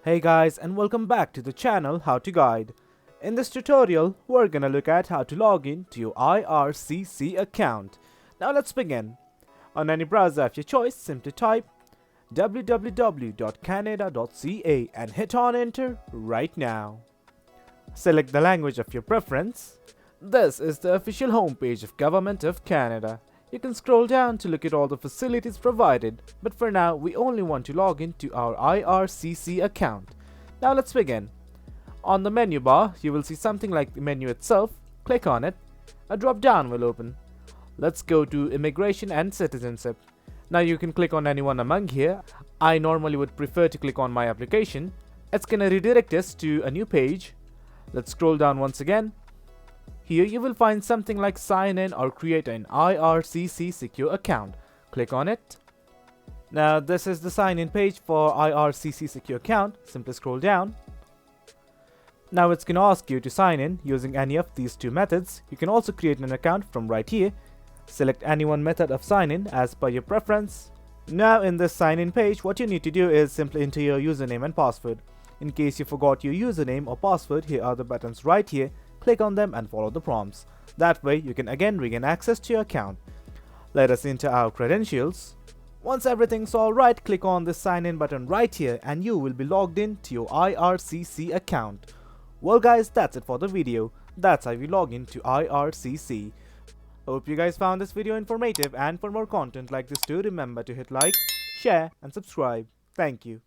Hey guys, and welcome back to the channel How to Guide. In this tutorial, we're gonna look at how to log in to your IRCC account. Now let's begin. On any browser of your choice, simply type www.canada.ca and hit on enter right now. Select the language of your preference. This is the official homepage of Government of Canada. You can scroll down to look at all the facilities provided, but for now we only want to log into our IRCC account. Now let's begin. On the menu bar, you will see something like the menu itself. Click on it. A drop down will open. Let's go to Immigration and Citizenship. Now you can click on anyone among here. I normally would prefer to click on my application. It's gonna redirect us to a new page. Let's scroll down once again. Here you will find something like sign in or create an IRCC secure account. Click on it. Now this is the sign in page for IRCC secure account. Simply scroll down. Now it's gonna ask you to sign in using any of these two methods. You can also create an account from right here. Select any one method of sign in as per your preference. Now in this sign in page, what you need to do is simply enter your username and password. In case you forgot your username or password, here are the buttons right here. Click on them and follow the prompts. That way you can again regain access to your account. Let us enter our credentials. Once everything's alright, click on the sign in button right here and you will be logged in to your IRCC account. Well guys, that's it for the video. That's how you log in to IRCC. Hope you guys found this video informative, and for more content like this, do remember to hit like, share and subscribe. Thank you.